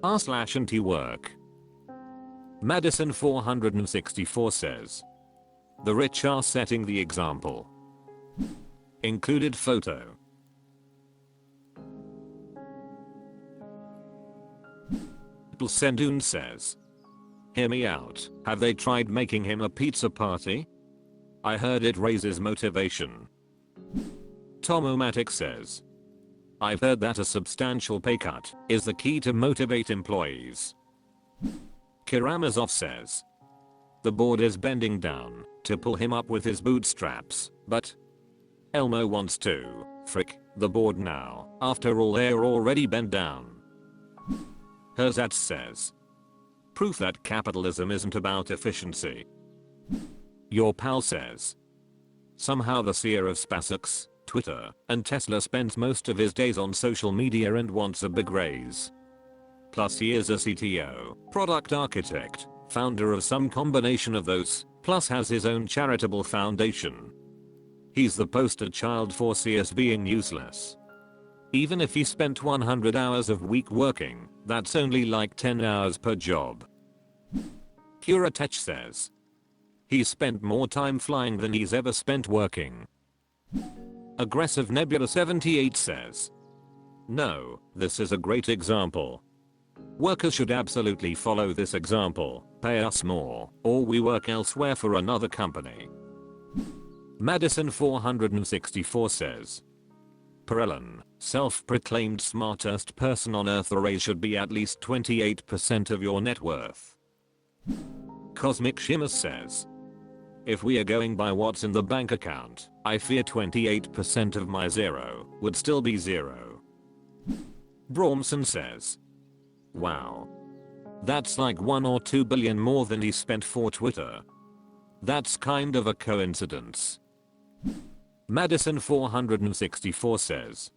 r/antiwork. Madison 464 says, the rich are setting the example. Included photo. Sendun says, hear me out, have they tried making him a pizza party? I heard it raises motivation. Tomomatic says, I've heard that a substantial pay cut is the key to motivate employees. Kiramazov says, the board is bending down to pull him up with his bootstraps, but Elmo wants to frick the board now, after all they're already bent down. Herzat says, proof that capitalism isn't about efficiency. Your pal says, somehow the seer of SpaceX, Twitter, and Tesla spends most of his days on social media and wants a big raise. Plus he is a CTO, product architect, founder of some combination of those, plus has his own charitable foundation. He's the poster child for CS being useless. Even if he spent 100 hours a week working, that's only like 10 hours per job. Kuratech says, he's spent more time flying than he's ever spent working. Aggressive Nebula 78 says, no, this is a great example. Workers should absolutely follow this example, pay us more, or we work elsewhere for another company. Madison 464 says, Perelon, self-proclaimed smartest person on earth, array should be at least 28% of your net worth. Cosmic Shimmer says, if we are going by what's in the bank account, I fear 28% of my zero would still be zero. Bromson says, wow. That's like 1 or 2 billion more than he spent for Twitter. That's kind of a coincidence. Madison 464 says,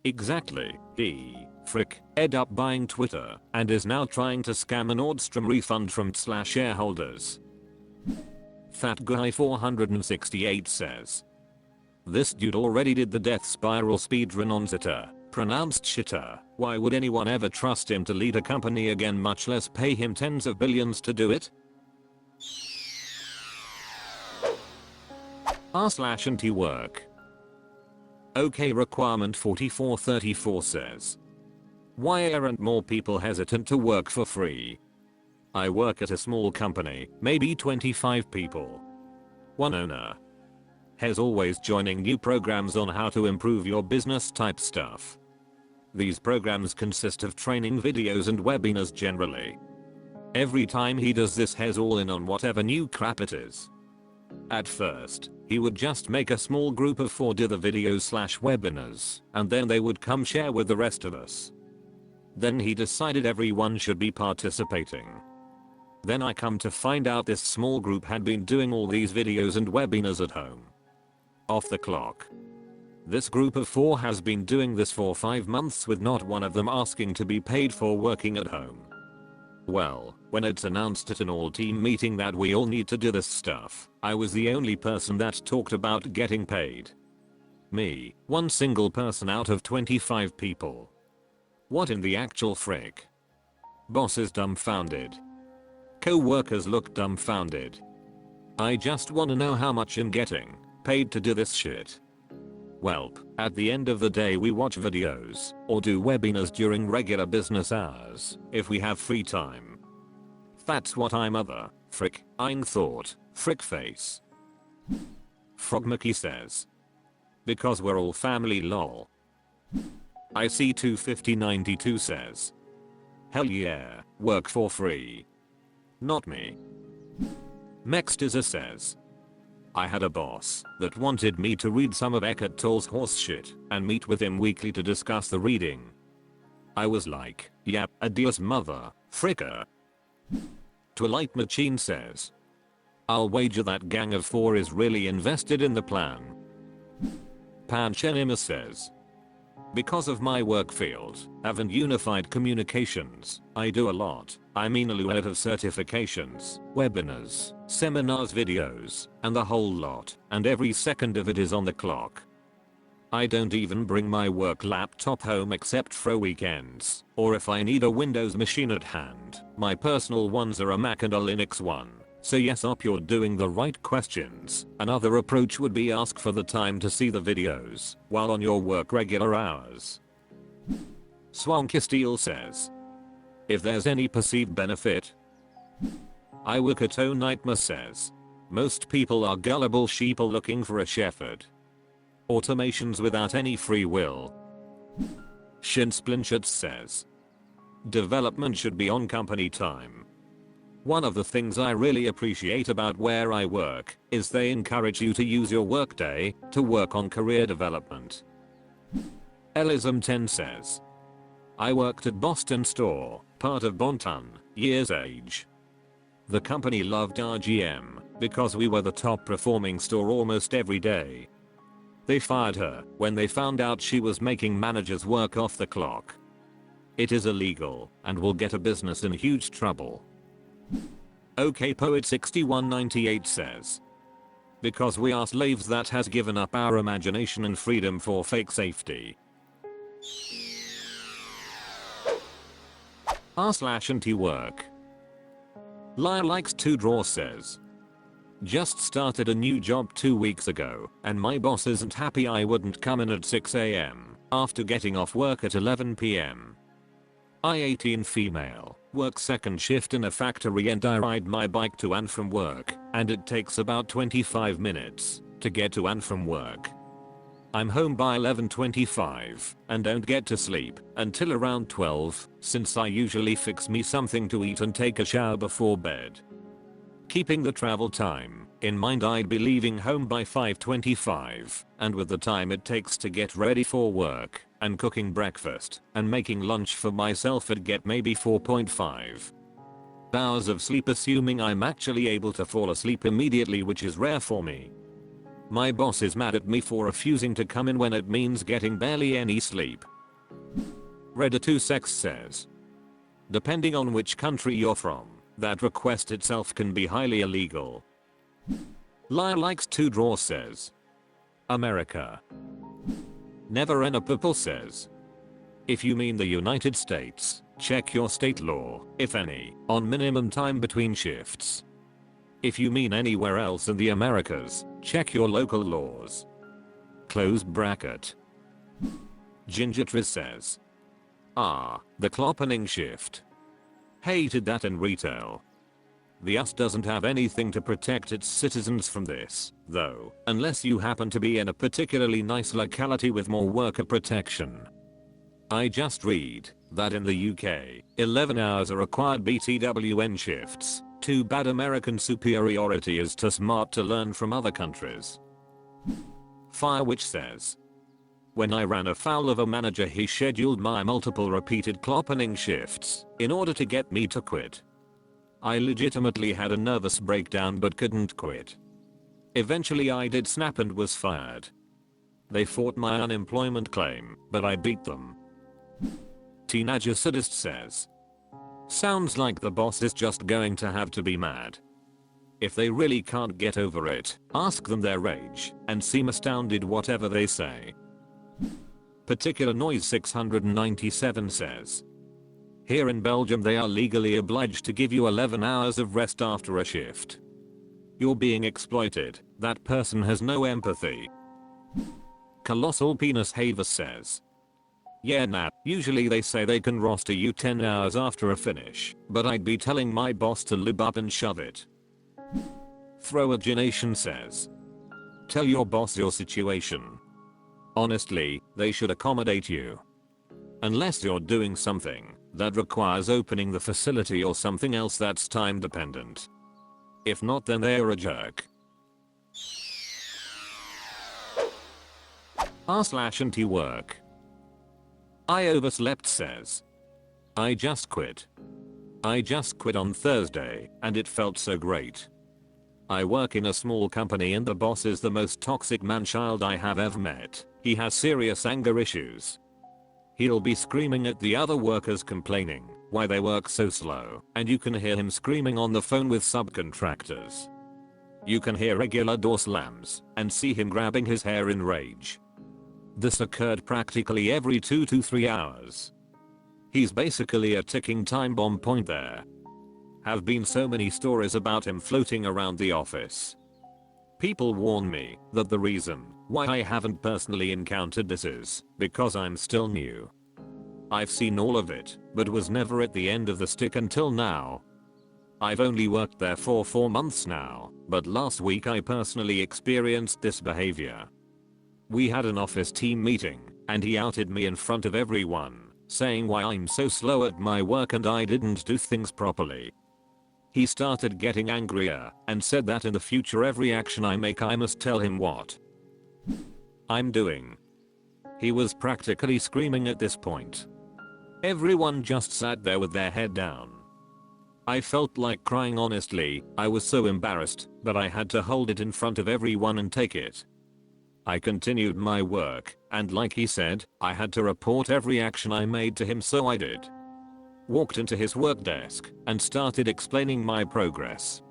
exactly, he, frick, ed up buying Twitter and is now trying to scam a Nordstrom refund from shareholders. Fat Guy 468 says, this dude already did the death spiral speedrun on Zeta, pronounced shitter, why would anyone ever trust him to lead a company again, much less pay him tens of billions to do it? r/antiwork. OK requirement 4434 says, why aren't more people hesitant to work for free? I work at a small company, maybe 25 people. One owner. Has always joining new programs on how to improve your business type stuff. These programs consist of training videos and webinars generally. Every time he does this, has all in on whatever new crap it is. At first, he would just make a small group of 4 do the videos/webinars, and then they would come share with the rest of us. Then he decided everyone should be participating. Then I come to find out this small group had been doing all these videos and webinars at home. Off the clock. This group of 4 has been doing this for 5 months with not one of them asking to be paid for working at home. Well, when it's announced at an all-team meeting that we all need to do this stuff, I was the only person that talked about getting paid. Me, one single person out of 25 people. What in the actual frick? Boss is dumbfounded. Co-workers look dumbfounded. I just wanna know how much I'm getting paid to do this shit. Welp, at the end of the day we watch videos or do webinars during regular business hours if we have free time. That's what I'm other, frick, I'm thought, frick face. Frogmucky says, because we're all family lol. I see 25092 says, hell yeah, work for free. Not me. Mextizer says, I had a boss that wanted me to read some of Eckhart Tolle's horse shit and meet with him weekly to discuss the reading. I was like, yep, adios mother, fricker. Twilight Machine says, I'll wager that gang of 4 is really invested in the plan. Panchenima says, because of my work field, and unified communications, I do a lot, I mean a lot of certifications, webinars, seminars, videos, and the whole lot, and every second of it is on the clock. I don't even bring my work laptop home except for weekends, or if I need a Windows machine at hand. My personal ones are a Mac and a Linux one. So yes you're doing the right questions. Another approach would be ask for the time to see the videos while on your work regular hours. Swanky Steel says, if there's any perceived benefit. Iwakato Nightmare says, most people are gullible sheeple looking for a shepherd. Automations without any free will. Shin Splinchert says, development should be on company time. One of the things I really appreciate about where I work is they encourage you to use your workday to work on career development. Elism 10 says, I worked at Boston Store, part of Bonton, years age. The company loved RGM because we were the top performing store almost every day. They fired her when they found out she was making managers work off the clock. It is illegal and will get a business in huge trouble. OK Poet 6198 says, because we are slaves that has given up our imagination and freedom for fake safety. r/antiwork. Liar likes to draw says, just started a new job 2 weeks ago and my boss isn't happy I wouldn't come in at 6 AM after getting off work at 11 PM. I 18 female, work second shift in a factory and I ride my bike to and from work and it takes about 25 minutes to get to and from work. I'm home by 11:25 and don't get to sleep until around 12 since I usually fix me something to eat and take a shower before bed. Keeping the travel time in mind I'd be leaving home by 5:25 and with the time it takes to get ready for work and cooking breakfast and making lunch for myself I'd get maybe 4.5 hours of sleep assuming I'm actually able to fall asleep immediately, which is rare for me. My boss is mad at me for refusing to come in when it means getting barely any sleep. Reddit2sex says, depending on which country you're from, that request itself can be highly illegal. Liar likes to draw says, America. Never Ena Purple says, if you mean the United States, check your state law, if any, on minimum time between shifts. If you mean anywhere else in the Americas, check your local laws. Close bracket. Gingertriz says, the cloppening shift. Hated that in retail. The US doesn't have anything to protect its citizens from this, though, unless you happen to be in a particularly nice locality with more worker protection. I just read that in the UK, 11 hours are required BTWN shifts. Too bad American superiority is too smart to learn from other countries. Firewitch says, when I ran afoul of a manager he scheduled my multiple repeated cloppening shifts in order to get me to quit. I legitimately had a nervous breakdown but couldn't quit. Eventually I did snap and was fired. They fought my unemployment claim, but I beat them. Teenager Sadist says, sounds like the boss is just going to have to be mad. If they really can't get over it, ask them their age and seem astounded whatever they say. Particular Noise 697 says, here in Belgium they are legally obliged to give you 11 hours of rest after a shift. You're being exploited, that person has no empathy. Colossal Penis Haver says, yeah nah, usually they say they can roster you 10 hours after a finish, but I'd be telling my boss to lube up and shove it. Throwagination says, tell your boss your situation. Honestly, they should accommodate you. Unless you're doing something that requires opening the facility or something else that's time dependent. If not, then they're a jerk. r/antiwork. I overslept says, I just quit. I just quit on Thursday and it felt so great. I work in a small company and the boss is the most toxic man-child I have ever met. He has serious anger issues. He'll be screaming at the other workers complaining why they work so slow, and you can hear him screaming on the phone with subcontractors. You can hear regular door slams and see him grabbing his hair in rage. This occurred practically every 2 to 3 hours. He's basically a ticking time bomb point there. Have been so many stories about him floating around the office. People warn me that the reason why I haven't personally encountered this is because I'm still new. I've seen all of it, but was never at the end of the stick until now. I've only worked there for 4 months now, but last week I personally experienced this behavior. We had an office team meeting, and he outed me in front of everyone, saying why I'm so slow at my work and I didn't do things properly. He started getting angrier and said that in the future every action I make I must tell him what I'm doing. He was practically screaming at this point. Everyone just sat there with their head down. I felt like crying honestly. I was so embarrassed, but I had to hold it in front of everyone and take it. I continued my work, and like he said, I had to report every action I made to him, so I did. Walked into his work desk and started explaining my progress.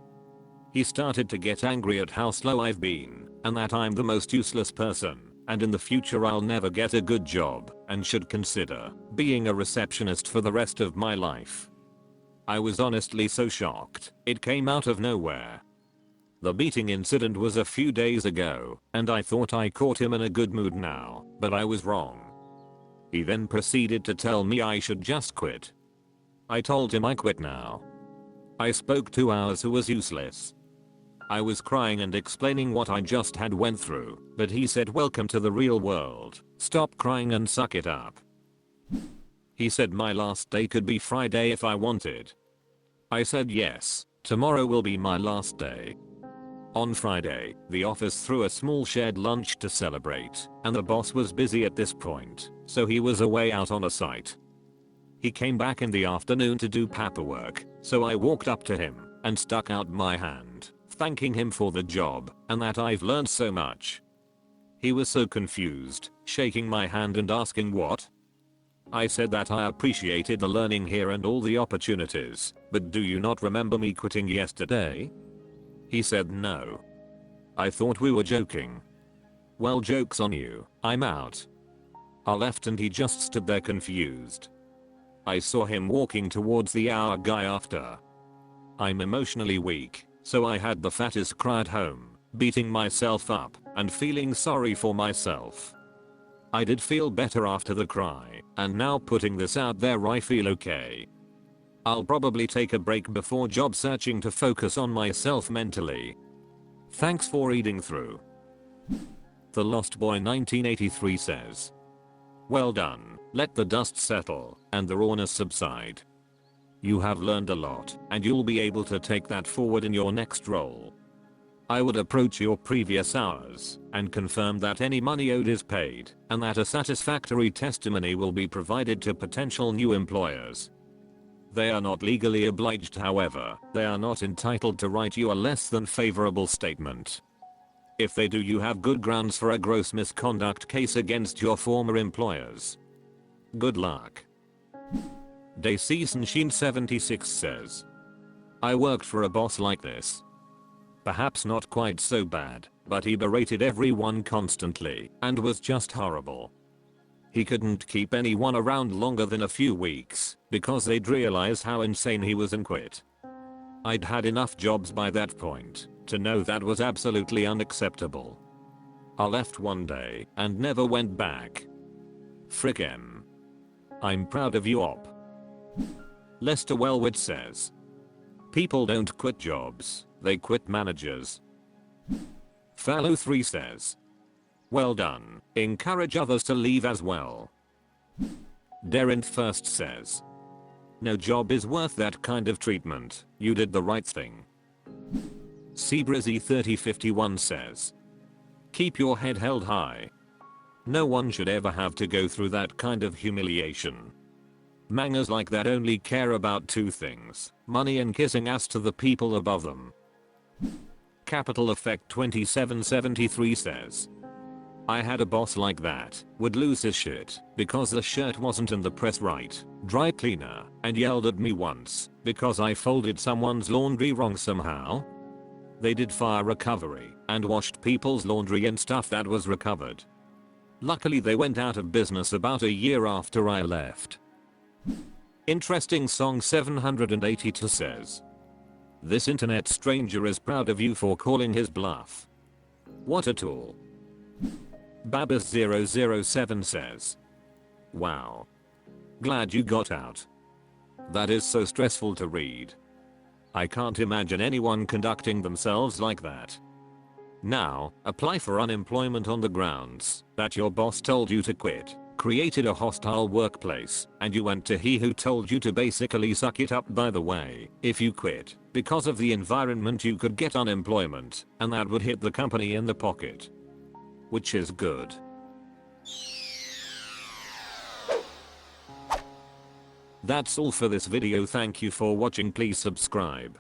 He started to get angry at how slow I've been, and that I'm the most useless person, and in the future I'll never get a good job, and should consider being a receptionist for the rest of my life. I was honestly so shocked, it came out of nowhere. The meeting incident was a few days ago, and I thought I caught him in a good mood now, but I was wrong. He then proceeded to tell me I should just quit. I told him I quit now. I spoke 2 hours, who was useless. I was crying and explaining what I just had went through, but he said welcome to the real world, stop crying and suck it up. He said my last day could be Friday if I wanted. I said yes, tomorrow will be my last day. On Friday, the office threw a small shared lunch to celebrate, and the boss was busy at this point, so he was away out on a site. He came back in the afternoon to do paperwork, so I walked up to him and stuck out my hand, thanking him for the job and that I've learned so much. He was so confused, shaking my hand and asking what? I said that I appreciated the learning here and all the opportunities, but do you not remember me quitting yesterday? He said no. I thought we were joking. Well, joke's on you, I'm out. I left and he just stood there confused. I saw him walking towards the hour guy after. I'm emotionally weak, so I had the fattest cry at home, beating myself up and feeling sorry for myself. I did feel better after the cry, and now putting this out there I feel okay. I'll probably take a break before job searching to focus on myself mentally. Thanks for reading through. The Lost Boy 1983 says, well done, let the dust settle and the rawness subside. You have learned a lot, and you'll be able to take that forward in your next role. I would approach your previous hours and confirm that any money owed is paid, and that a satisfactory testimony will be provided to potential new employers. They are not legally obliged, however, they are not entitled to write you a less than favorable statement. If they do, you have good grounds for a gross misconduct case against your former employers. Good luck. Dayseason 76 says, I worked for a boss like this. Perhaps not quite so bad, but he berated everyone constantly and was just horrible. He couldn't keep anyone around longer than a few weeks because they'd realize how insane he was and quit. I'd had enough jobs by that point to know that was absolutely unacceptable. I left one day and never went back. Frick em. I'm proud of you, op. Lester Wellwood says, people don't quit jobs, they quit managers. Fallow 3 says, well done, encourage others to leave as well. Darren First says, no job is worth that kind of treatment, you did the right thing. Seabrizzy 3051 says, keep your head held high. No one should ever have to go through that kind of humiliation. Mangas like that only care about two things, money and kissing ass to the people above them. Capital Effect 2773 says, I had a boss like that, would lose his shit because the shirt wasn't in the press right, dry cleaner, and yelled at me once because I folded someone's laundry wrong somehow. They did fire recovery and washed people's laundry and stuff that was recovered. Luckily they went out of business about a year after I left. Interesting song 782 says. This internet stranger is proud of you for calling his bluff. What a tool. Babas007 says. Wow. Glad you got out. That is so stressful to read. I can't imagine anyone conducting themselves like that. Now, apply for unemployment on the grounds that your boss told you to quit, created a hostile workplace, and you went to he who told you to basically suck it up. By the way, if you quit because of the environment you could get unemployment, and that would hit the company in the pocket. Which is good. That's all for this video. Thank you for watching. Please subscribe.